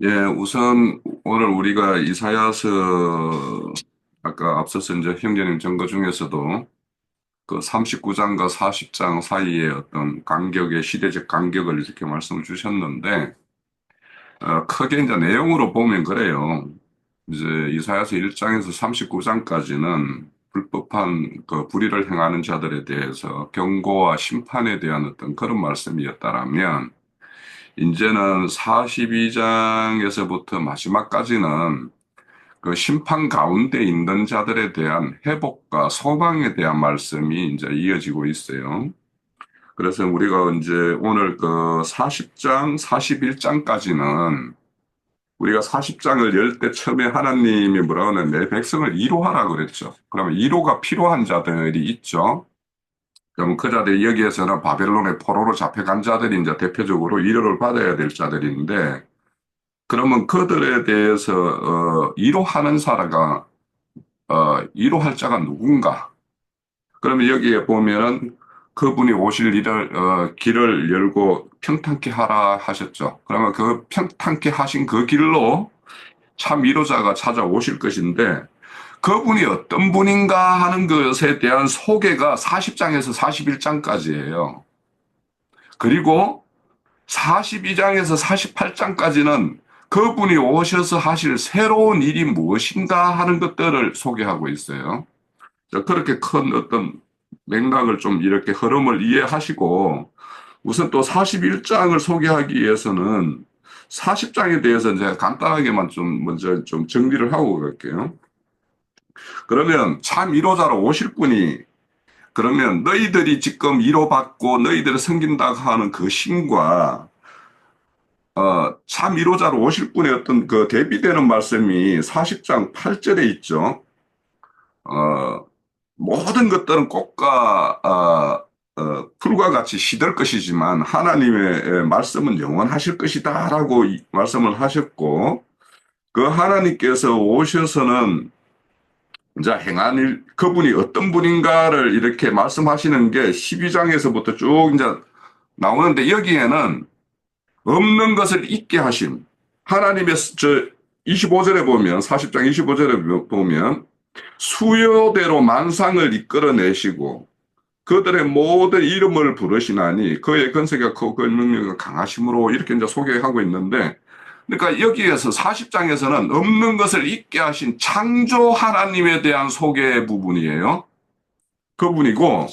예, 우선 오늘 우리가 이사야서 아까 앞서서 이제 형제님 전거 중에서도 그 39장과 40장 사이의 어떤 간격의 시대적 간격을 이렇게 말씀을 주셨는데 크게 이제 내용으로 보면 그래요. 이제 이사야서 1장에서 39장까지는 불법한 그 불의를 행하는 자들에 대해서 경고와 심판에 대한 어떤 그런 말씀이었다라면 이제는 42장에서부터 마지막까지는 그 심판 가운데 있는 자들에 대한 회복과 소망에 대한 말씀이 이제 이어지고 있어요. 그래서 우리가 이제 오늘 그 40장, 41장까지는 우리가 40장을 열 때 처음에 하나님이 뭐라 그러냐, 내 백성을 위로하라 그랬죠. 그러면 위로가 필요한 자들이 있죠. 그럼 그 자들 여기에서는 바벨론의 포로로 잡혀간 자들이 이제 대표적으로 위로를 받아야 될 자들인데, 그러면 그들에 대해서 위로하는 사람가 위로할 자가 누군가? 그러면 여기에 보면은 그분이 오실 일을 길을 열고 평탄케 하라 하셨죠. 그러면 그 평탄케 하신 그 길로 참 위로자가 찾아오실 것인데 그분이 어떤 분인가 하는 것에 대한 소개가 40장에서 41장까지예요. 그리고 42장에서 48장까지는 그분이 오셔서 하실 새로운 일이 무엇인가 하는 것들을 소개하고 있어요. 그렇게 큰 어떤 맥락을 좀 이렇게 흐름을 이해하시고 우선 또 41장을 소개하기 위해서는 40장에 대해서 이제 간단하게만 좀 먼저 좀 정리를 하고 갈게요. 그러면 참 위로자로 오실 분이 그러면 너희들이 지금 위로받고 너희들을 섬긴다고 하는 그 신과 참 위로자로 오실 분의 어떤 그 대비되는 말씀이 40장 8절에 있죠. 어, 모든 것들은 꽃과 풀과 같이 시들 것이지만 하나님의 말씀은 영원하실 것이다라고 말씀을 하셨고 그 하나님께서 오셔서는 이제 행한 일 그분이 어떤 분인가를 이렇게 말씀하시는 게 12장에서부터 쭉 이제 나오는데 여기에는 없는 것을 있게 하심 하나님의 25절에 보면 40장 25절에 보면 수요대로 만상을 이끌어내시고 그들의 모든 이름을 부르시나니 그의 건세가 크고 그 능력이 강하심으로 이렇게 이제 소개하고 있는데 그러니까 여기에서 40장에서는 없는 것을 있게 하신 창조 하나님에 대한 소개 부분이에요. 그분이고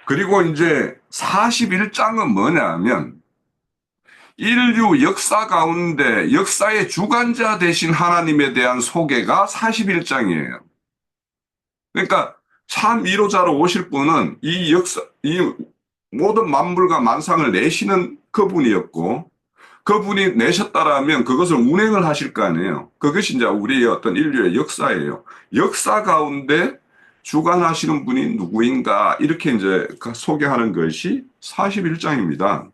그리고 이제 41장은 뭐냐면 인류 역사 가운데 역사의 주관자 되신 하나님에 대한 소개가 41장이에요. 그러니까 참 위로자로 오실 분은 이 역사, 이 모든 만물과 만상을 내시는 그분이었고, 그분이 내셨다라면 그것을 운행을 하실 거 아니에요. 그것이 이제 우리의 어떤 인류의 역사예요. 역사 가운데 주관하시는 분이 누구인가, 이렇게 이제 소개하는 것이 41장입니다.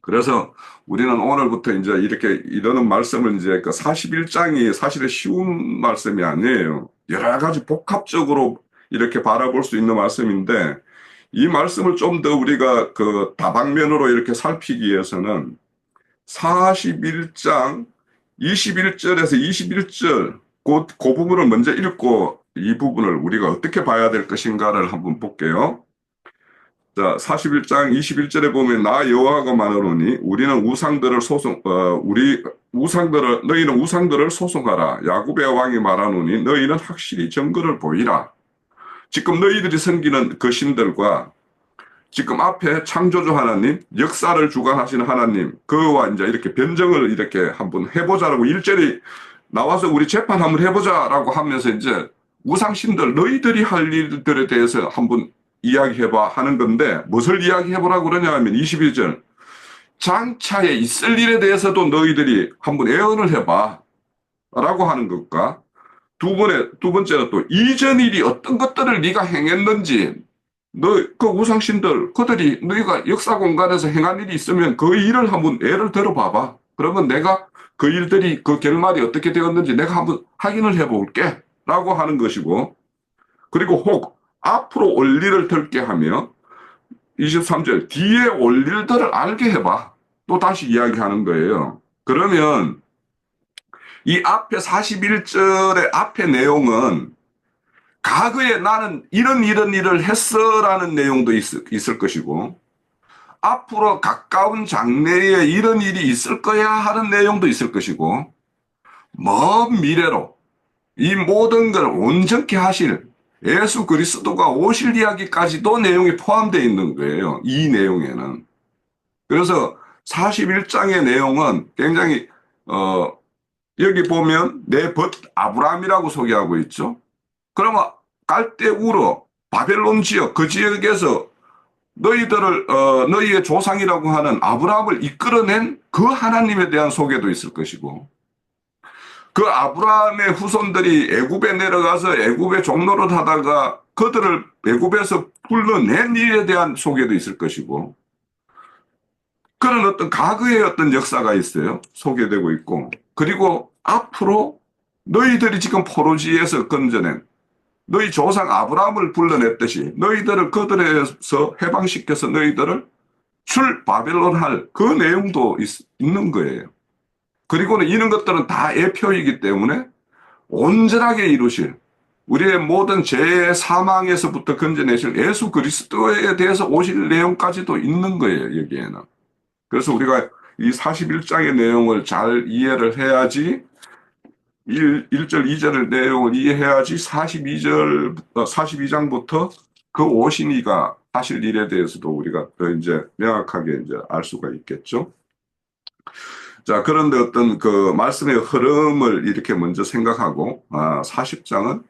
그래서 우리는 오늘부터 이제 이렇게 이러는 말씀을 이제 그 41장이 사실은 쉬운 말씀이 아니에요. 여러 가지 복합적으로 이렇게 바라볼 수 있는 말씀인데 이 말씀을 좀 더 우리가 그 다방면으로 이렇게 살피기 위해서는 41장 21절에서 21절 그 부분을 먼저 읽고 이 부분을 우리가 어떻게 봐야 될 것인가를 한번 볼게요. 자, 41장 21절에 보면 나 여호와가 말하노니 우리는 우상들을 너희는 우상들을 소송하라. 야곱의 왕이 말하노니 너희는 확실히 증거를 보이라. 지금 너희들이 섬기는 그 신들과 지금 앞에 창조주 하나님, 역사를 주관하시는 하나님, 그와 이제 이렇게 변정을 이렇게 한번 해보자라고 일절이 나와서 우리 재판 한번 해보자라고 하면서 이제 우상신들 너희들이 할 일들에 대해서 한번 이야기해봐 하는 건데 무엇을 이야기해보라고 그러냐 하면 21절 장차에 있을 일에 대해서도 너희들이 한번 애언을 해봐 라고 하는 것과 두 번째는 또 이전 일이 어떤 것들을 네가 행했는지 그 우상신들 그들이 너희가 역사 공간에서 행한 일이 있으면 그 일을 한번 예를 들어봐봐. 그러면 내가 그 일들이 그 결말이 어떻게 되었는지 내가 한번 확인을 해볼게 라고 하는 것이고 그리고 혹 앞으로 올 일을 들게 하며 23절 뒤에 올 일들을 알게 해봐. 또 다시 이야기하는 거예요. 그러면 이 앞에 41절의 앞의 내용은 과거에 나는 이런 일을 했어라는 내용도 있을 것이고, 앞으로 가까운 장래에 이런 일이 있을 거야 하는 내용도 있을 것이고, 먼 미래로 이 모든 걸 온전케 하실 예수 그리스도가 오실 이야기까지도 내용이 포함되어 있는 거예요. 이 내용에는. 그래서 41장의 내용은 굉장히 여기 보면 내 벗 아브라함이라고 소개하고 있죠. 그러면 갈대우르 바벨론 지역 그 지역에서 너희들을 너희의 조상이라고 하는 아브라함을 이끌어낸 그 하나님에 대한 소개도 있을 것이고, 그 아브라함의 후손들이 애굽에 내려가서 애굽의 종노릇 하다가 그들을 애굽에서 불러낸 일에 대한 소개도 있을 것이고, 그런 어떤 과거의 어떤 역사가 있어요. 소개되고 있고, 그리고 앞으로 너희들이 지금 포로지에서 건져낸 너희 조상 아브라함을 불러냈듯이 너희들을 그들에서 해방시켜서 너희들을 출 바벨론 할 그 내용도 있는 거예요. 그리고는 이런 것들은 다 예표이기 때문에 온전하게 이루실 우리의 모든 죄 사망에서부터 건져내실 예수 그리스도에 대해서 오실 내용까지도 있는 거예요, 여기에는. 그래서 우리가 이 41장의 내용을 잘 이해를 해야지 1절, 2절의 내용을 이해해야지 42장부터 그 오신 이가 하실 일에 대해서도 우리가 더 이제 명확하게 이제 알 수가 있겠죠. 자, 그런데 어떤 그 말씀의 흐름을 이렇게 먼저 생각하고, 40장은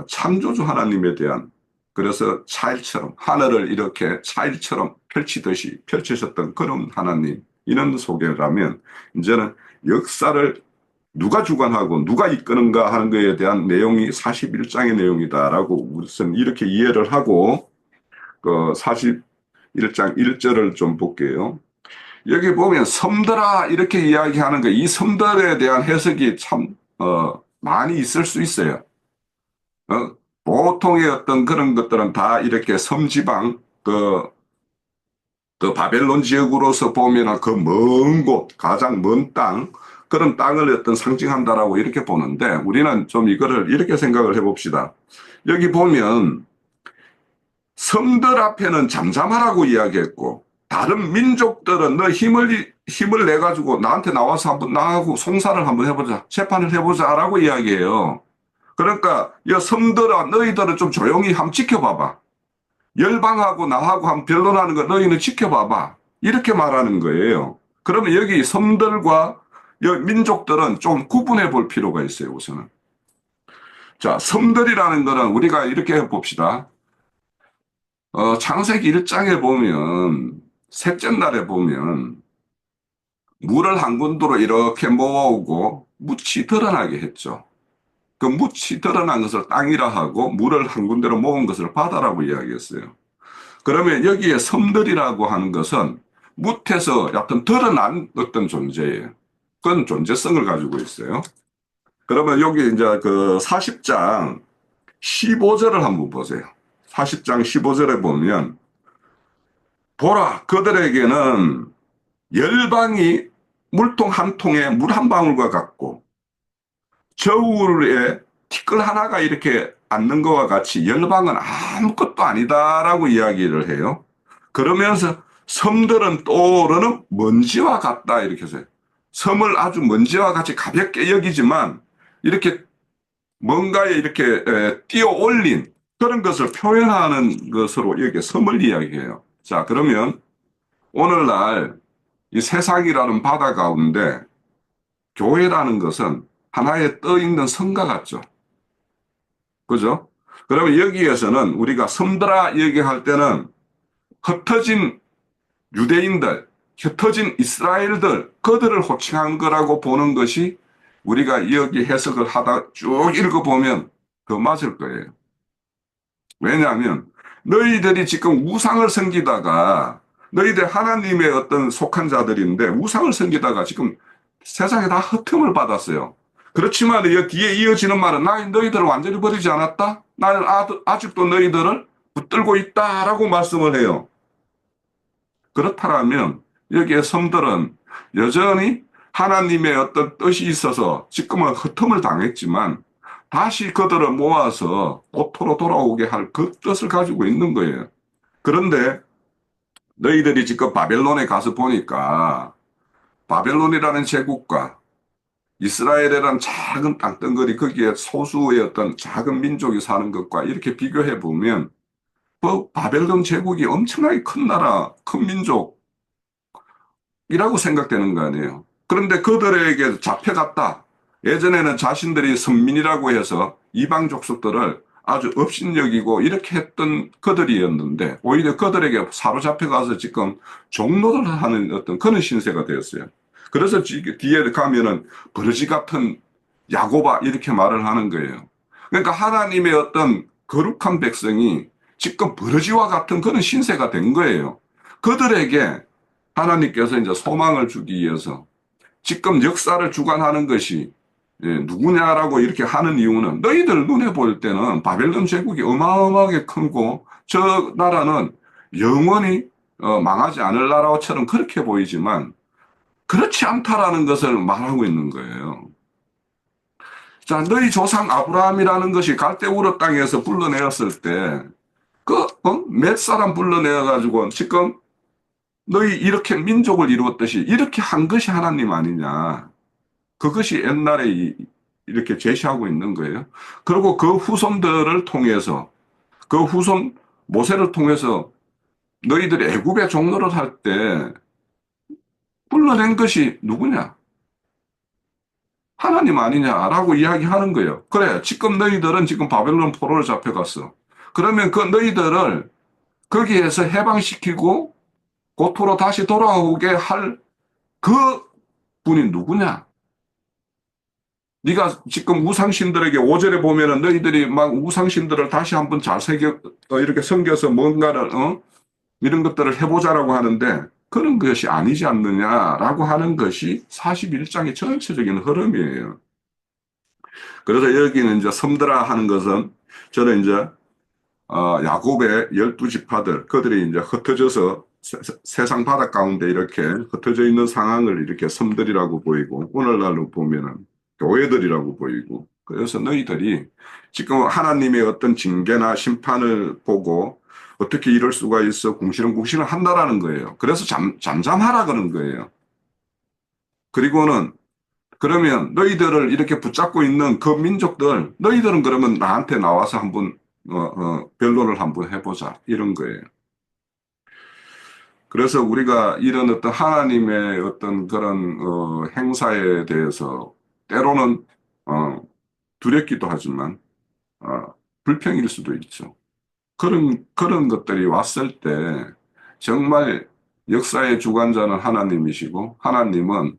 창조주 하나님에 대한, 그래서 차일처럼, 하늘을 이렇게 차일처럼 펼치듯이 펼치셨던 그런 하나님, 이런 소개라면, 이제는 역사를 누가 주관하고 누가 이끄는가 하는 것에 대한 내용이 41장의 내용이다라고 우선 이렇게 이해를 하고, 그 41장 1절을 좀 볼게요. 여기 보면 섬들아 이렇게 이야기하는 거, 이 섬들에 대한 해석이 참 많이 있을 수 있어요. 보통의 어떤 그런 것들은 다 이렇게 섬지방 그 바벨론 지역으로서 보면 그 먼 곳, 가장 먼 땅, 그런 땅을 어떤 상징한다라고 이렇게 보는데, 우리는 좀 이거를 이렇게 생각을 해봅시다. 여기 보면 섬들 앞에는 잠잠하라고 이야기했고, 다른 민족들은 너 힘을 내 가지고 나한테 나와서 한번 나하고 송사를 한번 해보자, 재판을 해보자라고 이야기해요. 그러니까 야 섬들아 너희들은 좀 조용히 한번 지켜봐봐. 열방하고 나하고 한번 변론하는 거 너희는 지켜봐봐. 이렇게 말하는 거예요. 그러면 여기 섬들과 민족들은 좀 구분해 볼 필요가 있어요, 우선은. 자, 섬들이라는 거는 우리가 이렇게 봅시다. 창세기 1장에 보면, 셋째 날에 보면, 물을 한 군도로 이렇게 모으고, 묻이 드러나게 했죠. 그 묻이 드러난 것을 땅이라 하고, 물을 한 군데로 모은 것을 바다라고 이야기했어요. 그러면 여기에 섬들이라고 하는 것은 묻에서 약간 드러난 어떤 존재예요. 그건 존재성을 가지고 있어요. 그러면 여기 이제 그 40장 15절을 한번 보세요. 40장 15절에 보면, 보라, 그들에게는 열방이 물통 한 통에 물 한 방울과 같고, 저울에 티끌 하나가 이렇게 앉는 것과 같이 열방은 아무것도 아니다라고 이야기를 해요. 그러면서 섬들은 떠오르는 먼지와 같다 이렇게 해서 섬을 아주 먼지와 같이 가볍게 여기지만 이렇게 뭔가에 이렇게 띄어 올린 그런 것을 표현하는 것으로 여기 섬을 이야기해요. 자, 그러면 오늘날 이 세상이라는 바다 가운데 교회라는 것은 하나의 떠 있는 성과 같죠. 그죠? 그러면 여기에서는 우리가 섬들아 얘기할 때는 흩어진 유대인들, 흩어진 이스라엘들, 그들을 호칭한 거라고 보는 것이 우리가 여기 해석을 하다 쭉 읽어보면 그 맞을 거예요. 왜냐하면 너희들이 지금 우상을 섬기다가 너희들 하나님의 어떤 속한 자들인데 우상을 섬기다가 지금 세상에 다 흩음을 받았어요. 그렇지만 이 뒤에 이어지는 말은 나는 너희들을 완전히 버리지 않았다. 나는 아직도 너희들을 붙들고 있다라고 말씀을 해요. 그렇다면 여기에 섬들은 여전히 하나님의 어떤 뜻이 있어서 지금은 흩음을 당했지만 다시 그들을 모아서 고토로 돌아오게 할 그 뜻을 가지고 있는 거예요. 그런데 너희들이 지금 바벨론에 가서 보니까 바벨론이라는 제국과 이스라엘이라는 작은 땅덩어리 거기에 소수의 어떤 작은 민족이 사는 것과 이렇게 비교해 보면 그 바벨론 제국이 엄청나게 큰 나라, 큰 민족이라고 생각되는 거 아니에요. 그런데 그들에게 잡혀갔다. 예전에는 자신들이 선민이라고 해서 이방 족속들을 아주 업신여기고 이렇게 했던 그들이었는데 오히려 그들에게 사로잡혀가서 지금 종노를 하는 어떤 그런 신세가 되었어요. 그래서 뒤에 가면은 버러지 같은 야고바 이렇게 말을 하는 거예요. 그러니까 하나님의 어떤 거룩한 백성이 지금 버러지와 같은 그런 신세가 된 거예요. 그들에게 하나님께서 이제 소망을 주기 위해서 지금 역사를 주관하는 것이 누구냐라고 이렇게 하는 이유는 너희들 눈에 볼 때는 바벨론 제국이 어마어마하게 크고 저 나라는 영원히 망하지 않을 나라처럼 그렇게 보이지만 그렇지 않다라는 것을 말하고 있는 거예요. 자, 너희 조상 아브라함이라는 것이 갈대우르 땅에서 불러내었을 때 몇 사람 불러내어가지고 지금 너희 이렇게 민족을 이루었듯이 이렇게 한 것이 하나님 아니냐. 그것이 옛날에 이렇게 제시하고 있는 거예요. 그리고 그 후손들을 통해서 그 후손 모세를 통해서 너희들이 애굽의 종노릇 할 때 불러낸 것이 누구냐? 하나님 아니냐라고 이야기하는 거예요. 그래, 지금 너희들은 지금 바벨론 포로로 잡혀갔어. 그러면 그 너희들을 거기에서 해방시키고 고토로 다시 돌아오게 할 그 분이 누구냐? 네가 지금 우상신들에게 5절에 보면은 너희들이 막 우상신들을 다시 한번 잘 새겨 이렇게 섬겨서 뭔가를 이런 것들을 해보자라고 하는데 그런 것이 아니지 않느냐라고 하는 것이 41장의 전체적인 흐름이에요. 그래서 여기는 이제 섬드라 하는 것은 저는 이제 야곱의 12지파들 그들이 이제 흩어져서 세상 바다 가운데 이렇게 흩어져 있는 상황을 이렇게 섬들이라고 보이고 오늘날로 보면은 교회들이라고 보이고 그래서 너희들이 지금 하나님의 어떤 징계나 심판을 보고 어떻게 이럴 수가 있어 궁시렁궁시렁 한다라는 거예요. 그래서 잠잠하라 그런 거예요. 그리고는 그러면 너희들을 이렇게 붙잡고 있는 그 민족들 너희들은 그러면 나한테 나와서 한번 변론을 한번 해보자 이런 거예요. 그래서 우리가 이런 어떤 하나님의 어떤 그런 행사에 대해서 때로는 두렵기도 하지만 불평일 수도 있죠. 그런 것들이 왔을 때 정말 역사의 주관자는 하나님이시고 하나님은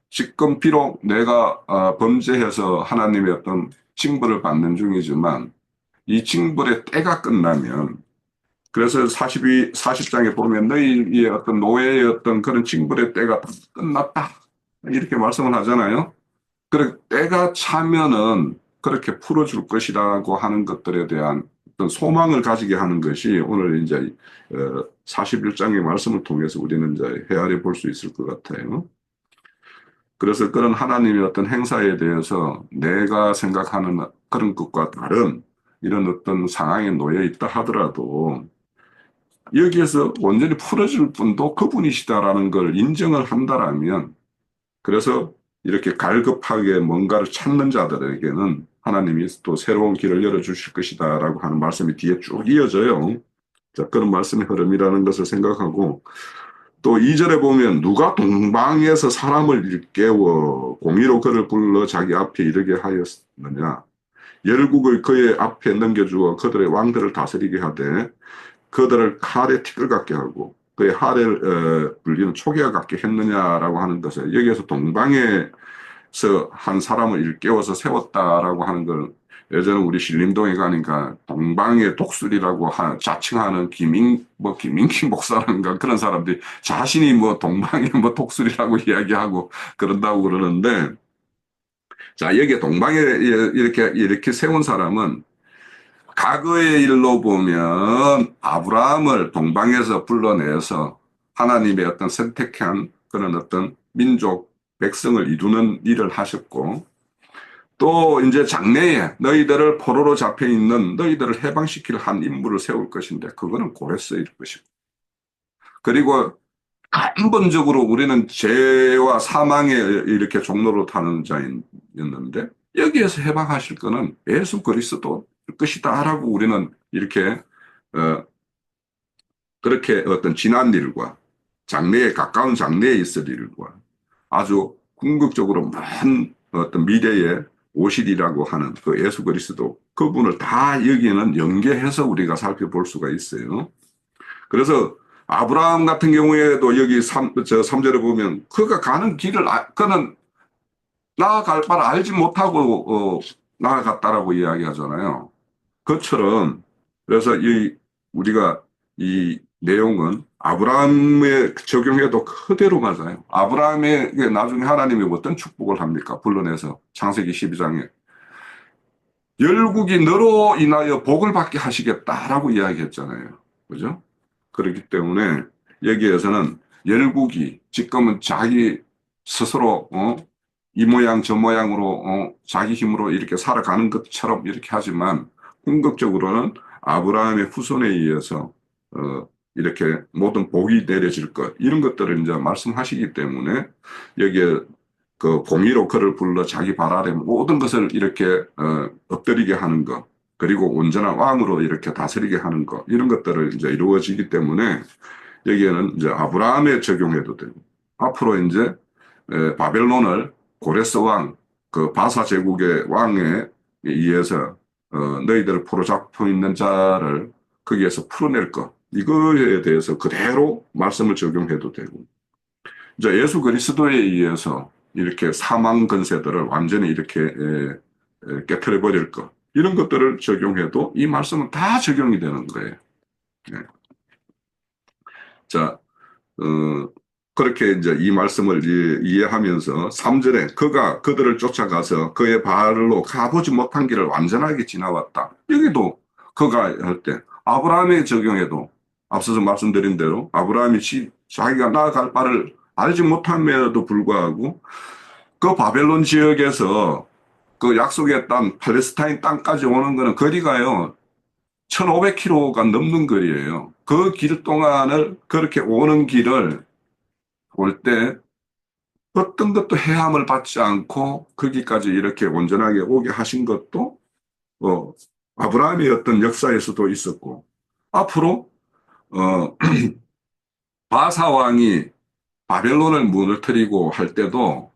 지금 비록 내가 범죄해서 하나님의 어떤 징벌을 받는 중이지만 이 징벌의 때가 끝나면 그래서 40장에 보면 너희의 어떤 노예의 어떤 그런 징벌의 때가 다 끝났다. 이렇게 말씀을 하잖아요. 그래, 때가 차면은 그렇게 풀어줄 것이라고 하는 것들에 대한 어떤 소망을 가지게 하는 것이 오늘 이제 41장의 말씀을 통해서 우리는 이제 헤아려 볼 수 있을 것 같아요. 그래서 그런 하나님의 어떤 행사에 대해서 내가 생각하는 그런 것과 다른 이런 어떤 상황에 놓여 있다 하더라도 여기에서 온전히 풀어줄 분도 그분이시다라는 걸 인정을 한다라면 그래서 이렇게 갈급하게 뭔가를 찾는 자들에게는 하나님이 또 새로운 길을 열어주실 것이다라고 하는 말씀이 뒤에 쭉 이어져요. 자, 그런 말씀의 흐름이라는 것을 생각하고 또 2절에 보면 누가 동방에서 사람을 일깨워 공의로 그를 불러 자기 앞에 이르게 하였느냐 열국을 그의 앞에 넘겨주어 그들의 왕들을 다스리게 하되 그들을 칼에 티끌 같게 하고 그의 할에 불리는 초기와 같게 했느냐라고 하는 것을 여기에서 동방에서 한 사람을 일깨워서 세웠다라고 하는 걸 예전에 우리 신림동에 가니까 동방의 독수리라고 자칭하는 김인기 목사라는가 그런 사람들이 자신이 뭐 동방의 뭐 독수리라고 이야기하고 그런다고 그러는데 자, 여기에 동방에 이렇게 세운 사람은 과거의 일로 보면 아브라함을 동방에서 불러내서 하나님의 어떤 선택한 그런 어떤 민족, 백성을 이루는 일을 하셨고, 또 이제 장래에 너희들을 포로로 잡혀 있는 너희들을 해방시킬 한 인물을 세울 것인데, 그거는 고레스일 것이고. 그리고 근본적으로 우리는 죄와 사망에 이렇게 종로로 타는 자였는데, 여기에서 해방하실 거는 예수 그리스도일 것이다라고 우리는 이렇게 어, 그렇게 어떤 지난 일과 장래에 가까운 장래에 있을 일과 아주 궁극적으로 먼 어떤 미래에 오실이라고 하는 그 예수 그리스도 그분을 다 여기에는 연계해서 우리가 살펴볼 수가 있어요. 그래서 아브라함 같은 경우에도 여기 3절에 보면 그가 가는 길을 그는 나아갈 바를 알지 못하고 나아갔다라고 이야기하잖아요. 그처럼 그래서 우리가 이 내용은 아브라함에 적용해도 그대로 맞아요. 아브라함에게 나중에 하나님이 어떤 축복을 합니까? 불러내서 창세기 12장에 열국이 너로 인하여 복을 받게 하시겠다라고 이야기했잖아요. 그죠? 그렇기 때문에 여기에서는 열국이 지금은 자기 스스로 이 모양 저 모양으로 자기 힘으로 이렇게 살아가는 것처럼 이렇게 하지만 궁극적으로는 아브라함의 후손에 의해서 이렇게 모든 복이 내려질 것 이런 것들을 이제 말씀하시기 때문에 여기에 그 공의로 그를 불러 자기 발 아래 모든 것을 이렇게 엎드리게 하는 것 그리고 온전한 왕으로 이렇게 다스리게 하는 것 이런 것들을 이제 이루어지기 때문에 여기에는 이제 아브라함에 적용해도 되고 앞으로 이제 바벨론을 고레스 왕, 그 바사 제국의 왕에 의해서 너희들을 포로 잡고 있는 자를 거기에서 풀어낼 것 이거에 대해서 그대로 말씀을 적용해도 되고 이제 예수 그리스도에 의해서 이렇게 사망 근세들을 완전히 이렇게 깨트려 버릴 것 이런 것들을 적용해도 이 말씀은 다 적용이 되는 거예요. 네. 자, 그렇게 이제 이 말씀을 이해하면서 3절에 그가 그들을 쫓아가서 그의 발로 가보지 못한 길을 완전하게 지나왔다. 여기도 그가 할 때 아브라함에 적용해도 앞서서 말씀드린 대로 아브라함이 자기가 나아갈 바를 알지 못함에도 불구하고 그 바벨론 지역에서 그 약속의 땅, 팔레스타인 땅까지 오는 거는 거리가요, 1,500km가 넘는 거리예요. 그 길 동안을 그렇게 오는 길을 올 때 어떤 것도 해함을 받지 않고 거기까지 이렇게 온전하게 오게 하신 것도 어, 아브라함의 어떤 역사에서도 있었고 앞으로 어, 바사 왕이 바벨론을 무너뜨리고 할 때도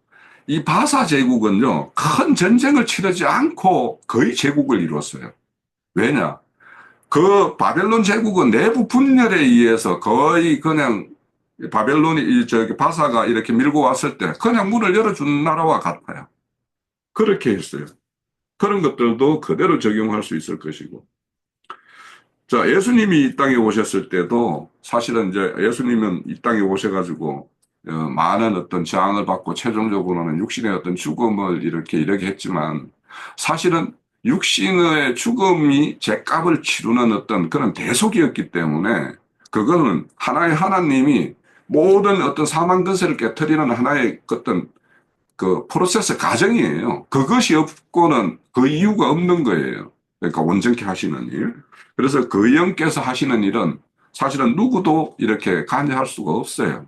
이 바사 제국은요 큰 전쟁을 치르지 않고 거의 제국을 이뤘어요. 왜냐? 그 바벨론 제국은 내부 분열에 의해서 거의 그냥 바벨론이 저기 바사가 이렇게 밀고 왔을 때 그냥 문을 열어준 나라와 같아요. 그렇게 했어요. 그런 것들도 그대로 적용할 수 있을 것이고. 자, 예수님이 이 땅에 오셨을 때도 사실은 이제 예수님은 이 땅에 오셔가지고 많은 어떤 저항을 받고 최종적으로는 육신의 어떤 죽음을 이렇게 했지만 사실은 육신의 죽음이 죗값을 치르는 어떤 그런 대속이었기 때문에 그거는 하나의 하나님이 모든 어떤 사망 근세를 깨뜨리는 하나의 어떤 그 프로세스 과정이에요. 그것이 없고는 그 이유가 없는 거예요. 그러니까 온전케 하시는 일. 그래서 그 영께서 하시는 일은 사실은 누구도 이렇게 관여할 수가 없어요.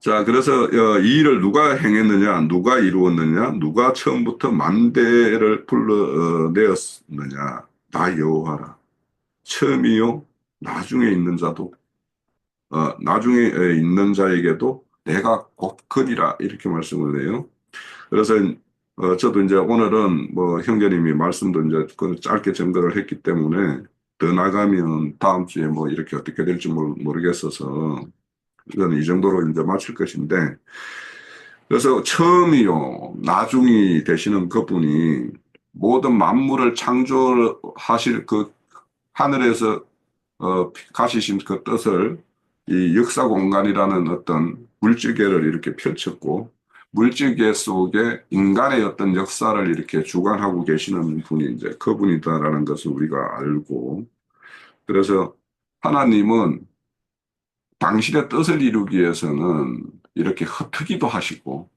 자, 그래서 이 일을 누가 행했느냐, 누가 이루었느냐, 누가 처음부터 만대를 불러내었느냐, 다 여호와라. 처음이요, 나중에 있는 자도, 나중에 있는 자에게도 내가 곧 그리라 이렇게 말씀을 해요. 그래서 저도 이제 오늘은 뭐 형제님이 말씀도 이제 그 짧게 전거를 했기 때문에 더 나가면 다음 주에 뭐 이렇게 어떻게 될지 모르겠어서 이건 이 정도로 이제 마칠 것인데 그래서 처음이요 나중이 되시는 그분이 모든 만물을 창조하실 그 하늘에서 가시신 그 뜻을 이 역사 공간이라는 어떤 물질계를 이렇게 펼쳤고 물질계 속에 인간의 어떤 역사를 이렇게 주관하고 계시는 분이 이제 그분이다라는 것을 우리가 알고 그래서 하나님은 당신의 뜻을 이루기 위해서는 이렇게 흩트기도 하시고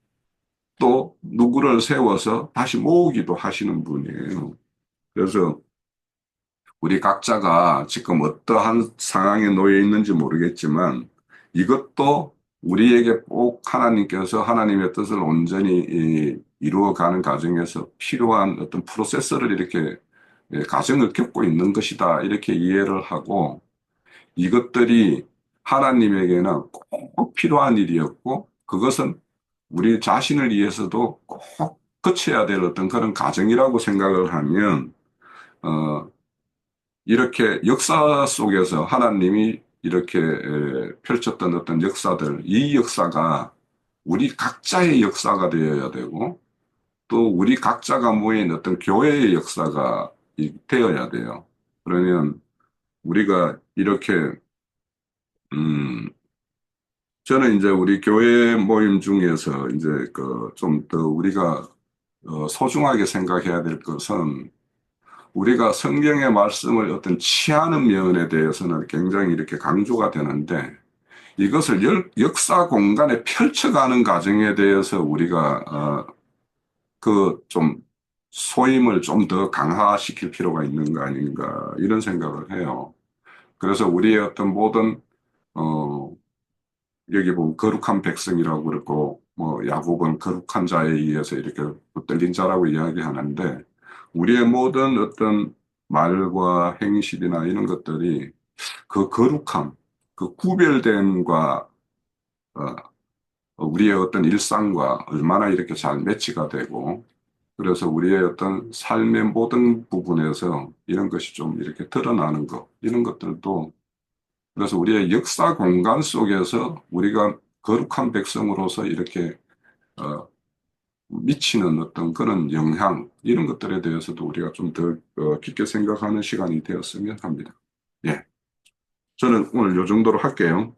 또 누구를 세워서 다시 모으기도 하시는 분이에요. 그래서 우리 각자가 지금 어떠한 상황에 놓여 있는지 모르겠지만 이것도 우리에게 꼭 하나님께서 하나님의 뜻을 온전히 이루어가는 과정에서 필요한 어떤 프로세스를 이렇게 과정을 겪고 있는 것이다. 이렇게 이해를 하고 이것들이 하나님에게는 꼭 필요한 일이었고 그것은 우리 자신을 위해서도 꼭 거쳐야 될 어떤 그런 과정이라고 생각을 하면 어, 이렇게 역사 속에서 하나님이 이렇게 펼쳤던 어떤 역사들, 이 역사가 우리 각자의 역사가 되어야 되고 또 우리 각자가 모인 어떤 교회의 역사가 되어야 돼요. 그러면 우리가 이렇게 음, 저는 이제 우리 교회 모임 중에서 이제 그 좀 더 우리가 소중하게 생각해야 될 것은 우리가 성경의 말씀을 어떤 취하는 면에 대해서는 굉장히 이렇게 강조가 되는데 이것을 역사 공간에 펼쳐가는 과정에 대해서 우리가 그 좀 소임을 좀 더 강화시킬 필요가 있는 거 아닌가 이런 생각을 해요. 그래서 우리의 어떤 모든 어 여기 보면 거룩한 백성이라고 그러고 뭐 야곱은 거룩한 자에 의해서 이렇게 붙들린 자라고 이야기하는데 우리의 모든 어떤 말과 행실이나 이런 것들이 그 거룩함, 그 구별됨과 어, 우리의 어떤 일상과 얼마나 이렇게 잘 매치가 되고 그래서 우리의 어떤 삶의 모든 부분에서 이런 것이 좀 이렇게 드러나는 것, 이런 것들도 그래서 우리의 역사 공간 속에서 우리가 거룩한 백성으로서 이렇게 어, 미치는 어떤 그런 영향, 이런 것들에 대해서도 우리가 좀 더 깊게 생각하는 시간이 되었으면 합니다. 예. 저는 오늘 요 정도로 할게요.